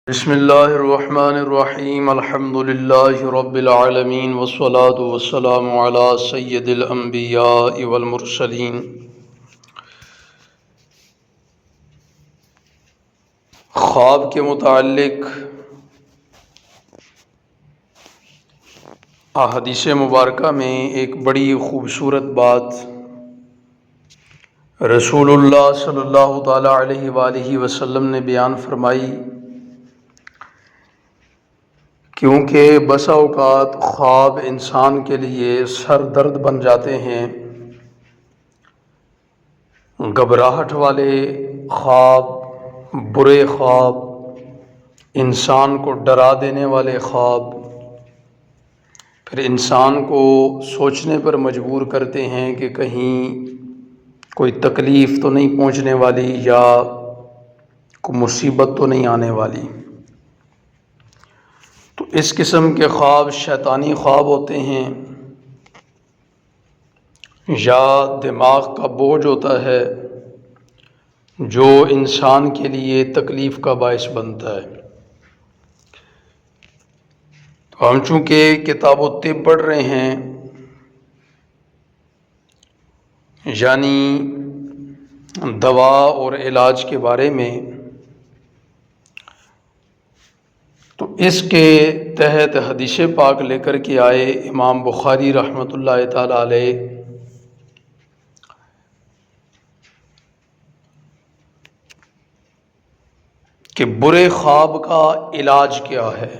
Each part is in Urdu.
بسم اللہ الرحمن الرحیم الحمد للہ رب العالمین والصلاة والسلام علی سید الانبیاء والمرسلین۔ خواب کے متعلق احادیث مبارکہ میں ایک بڑی خوبصورت بات رسول اللہ صلی اللہ تعالی علیہ وآلہ وسلم نے بیان فرمائی، کیونکہ بسا اوقات خواب انسان کے لیے سر درد بن جاتے ہیں۔ گھبراہٹ والے خواب، برے خواب، انسان کو ڈرا دینے والے خواب پھر انسان کو سوچنے پر مجبور کرتے ہیں کہ کہیں کوئی تکلیف تو نہیں پہنچنے والی یا کوئی مصیبت تو نہیں آنے والی۔ تو اس قسم کے خواب شیطانی خواب ہوتے ہیں، یا دماغ کا بوجھ ہوتا ہے جو انسان کے لیے تکلیف کا باعث بنتا ہے۔ تو ہم چونکہ کتاب الطب پڑھ رہے ہیں، یعنی دوا اور علاج کے بارے میں، تو اس کے تحت حدیث پاک لے کر کے آئے امام بخاری رحمۃ اللہ تعالی علیہ، کہ برے خواب کا علاج کیا ہے۔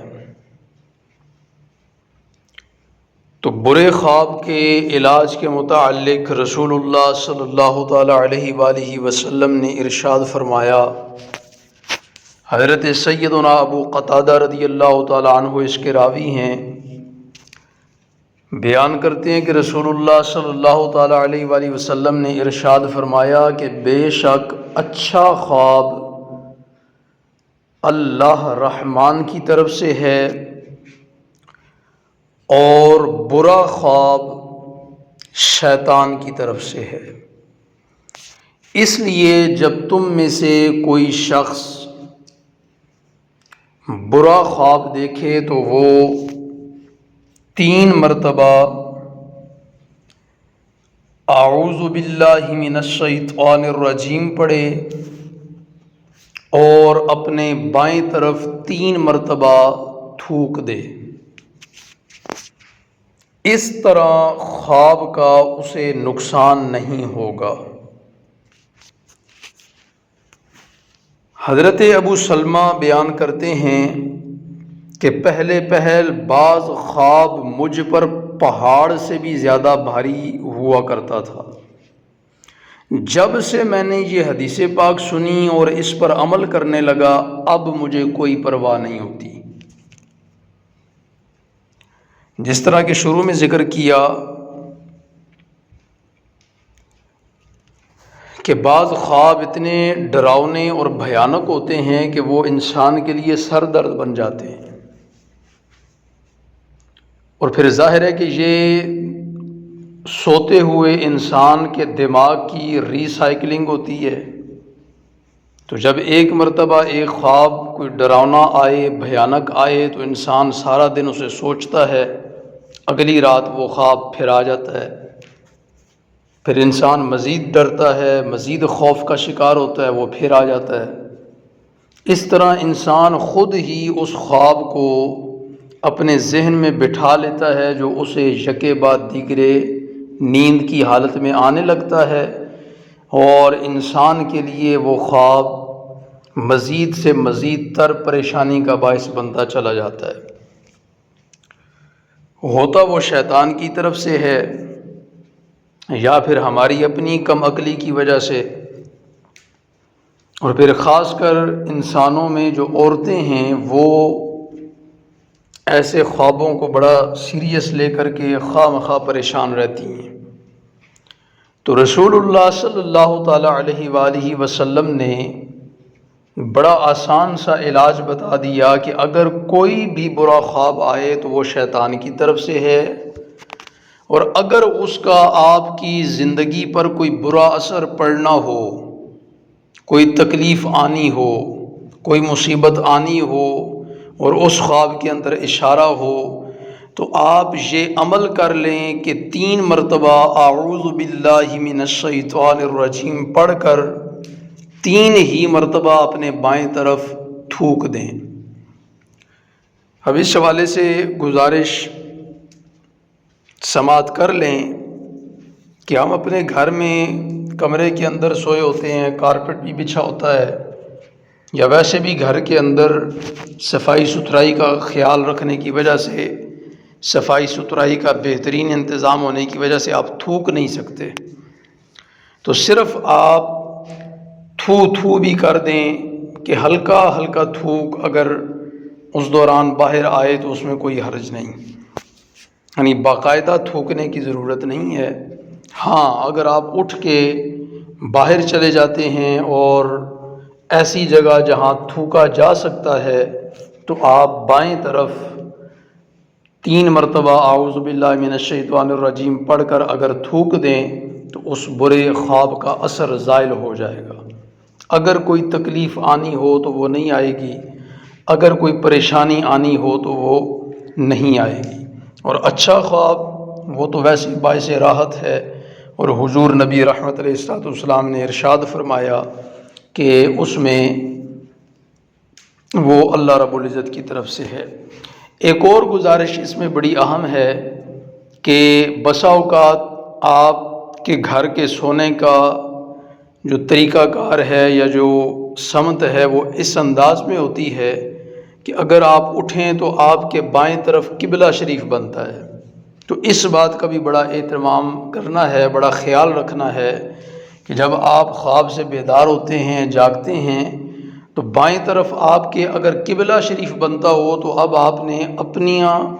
تو برے خواب کے علاج کے متعلق رسول اللہ صلی اللہ تعالی علیہ وآلہ وسلم نے ارشاد فرمایا، حضرت سیدنا ابو قتادہ رضی اللہ تعالی عنہ اس کے راوی ہیں، بیان کرتے ہیں کہ رسول اللہ صلی اللہ تعالی علیہ وآلہ وسلم نے ارشاد فرمایا کہ بے شک اچھا خواب اللہ رحمان کی طرف سے ہے اور برا خواب شیطان کی طرف سے ہے۔ اس لیے جب تم میں سے کوئی شخص برا خواب دیکھے تو وہ 3 مرتبہ اعوذ باللہ من الشیطان الرجیم پڑھے اور اپنے بائیں طرف 3 مرتبہ تھوک دے۔ اس طرح خواب کا اسے نقصان نہیں ہوگا۔ حضرت ابو سلمہ بیان کرتے ہیں کہ پہلے بعض خواب مجھ پر پہاڑ سے بھی زیادہ بھاری ہوا کرتا تھا۔ جب سے میں نے یہ حدیث پاک سنی اور اس پر عمل کرنے لگا، اب مجھے کوئی پرواہ نہیں ہوتی۔ جس طرح کہ شروع میں ذکر کیا کہ بعض خواب اتنے ڈراؤنے اور بھیانک ہوتے ہیں کہ وہ انسان کے لیے سر درد بن جاتے ہیں، اور پھر ظاہر ہے کہ یہ سوتے ہوئے انسان کے دماغ کی ری سائیکلنگ ہوتی ہے۔ تو جب ایک مرتبہ ایک خواب کوئی ڈراؤنا آئے، بھیانک آئے، تو انسان سارا دن اسے سوچتا ہے، اگلی رات وہ خواب پھر آ جاتا ہے، پھر انسان مزید ڈرتا ہے، مزید خوف کا شکار ہوتا ہے، وہ پھر آ جاتا ہے۔ اس طرح انسان خود ہی اس خواب کو اپنے ذہن میں بٹھا لیتا ہے، جو اسے یکے بعد دیگرے نیند کی حالت میں آنے لگتا ہے، اور انسان کے لیے وہ خواب مزید سے مزید تر پریشانی کا باعث بنتا چلا جاتا ہے۔ ہوتا وہ شیطان کی طرف سے ہے یا پھر ہماری اپنی کم عقلی کی وجہ سے، اور پھر خاص کر انسانوں میں جو عورتیں ہیں وہ ایسے خوابوں کو بڑا سیریس لے کر کے خواہ مخواہ پریشان رہتی ہیں۔ تو رسول اللہ صلی اللہ تعالی علیہ وآلہ وسلم نے بڑا آسان سا علاج بتا دیا کہ اگر کوئی بھی برا خواب آئے تو وہ شیطان کی طرف سے ہے، اور اگر اس کا آپ کی زندگی پر کوئی برا اثر پڑنا ہو، کوئی تکلیف آنی ہو، کوئی مصیبت آنی ہو اور اس خواب کے اندر اشارہ ہو تو آپ یہ عمل کر لیں کہ 3 مرتبہ اعوذ باللہ من الشیطان الرجیم پڑھ کر 3 ہی مرتبہ اپنے بائیں طرف تھوک دیں۔ اب اس حوالے سے گزارش سماعت کر لیں کہ ہم اپنے گھر میں کمرے کے اندر سوئے ہوتے ہیں، کارپٹ بھی بچھا ہوتا ہے، یا ویسے بھی گھر کے اندر صفائی ستھرائی کا خیال رکھنے کی وجہ سے، صفائی ستھرائی کا بہترین انتظام ہونے کی وجہ سے آپ تھوک نہیں سکتے، تو صرف آپ تھو بھی کر دیں کہ ہلکا ہلکا تھوک اگر اس دوران باہر آئے تو اس میں کوئی حرج نہیں، یعنی باقاعدہ تھوکنے کی ضرورت نہیں ہے۔ ہاں اگر آپ اٹھ کے باہر چلے جاتے ہیں اور ایسی جگہ جہاں تھوکا جا سکتا ہے تو آپ بائیں طرف 3 مرتبہ اعوذ باللہ من الشیطان الرجیم پڑھ کر اگر تھوک دیں تو اس برے خواب کا اثر زائل ہو جائے گا۔ اگر کوئی تکلیف آنی ہو تو وہ نہیں آئے گی، اگر کوئی پریشانی آنی ہو تو وہ نہیں آئے گی، اور اچھا خواب وہ تو ویسے باعث راحت ہے، اور حضور نبی رحمت علیہ الصلوۃ والسلام نے ارشاد فرمایا کہ اس میں وہ اللہ رب العزت کی طرف سے ہے۔ ایک اور گزارش اس میں بڑی اہم ہے کہ بسا اوقات آپ کے گھر کے سونے کا جو طریقہ کار ہے یا جو سمت ہے وہ اس انداز میں ہوتی ہے کہ اگر آپ اٹھیں تو آپ کے بائیں طرف قبلہ شریف بنتا ہے، تو اس بات کا بھی بڑا اہتمام کرنا ہے، بڑا خیال رکھنا ہے کہ جب آپ خواب سے بیدار ہوتے ہیں، جاگتے ہیں، تو بائیں طرف آپ کے اگر قبلہ شریف بنتا ہو تو اب آپ نے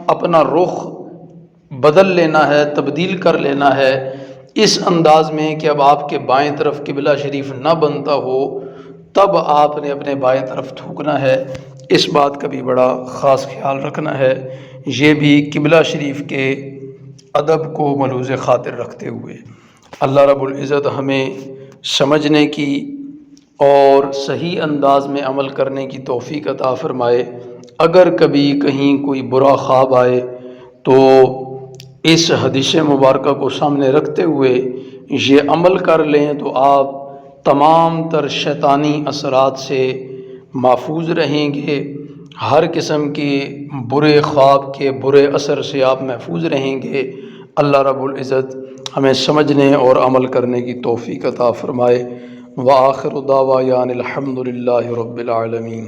اپنا رخ بدل لینا ہے، تبدیل کر لینا ہے اس انداز میں کہ اب آپ کے بائیں طرف قبلہ شریف نہ بنتا ہو، تب آپ نے اپنے بائیں طرف تھوکنا ہے۔ اس بات کا بھی بڑا خاص خیال رکھنا ہے، یہ بھی قبلہ شریف کے ادب کو ملحوظ خاطر رکھتے ہوئے۔ اللہ رب العزت ہمیں سمجھنے کی اور صحیح انداز میں عمل کرنے کی توفیق عطا فرمائے۔ اگر کبھی کہیں کوئی برا خواب آئے تو اس حدیث مبارکہ کو سامنے رکھتے ہوئے یہ عمل کر لیں تو آپ تمام تر شیطانی اثرات سے محفوظ رہیں گے، ہر قسم کے برے خواب کے برے اثر سے آپ محفوظ رہیں گے۔ اللہ رب العزت ہمیں سمجھنے اور عمل کرنے کی توفیق عطا فرمائے۔ وآخر دعوانا الحمد للہ رب العالمین۔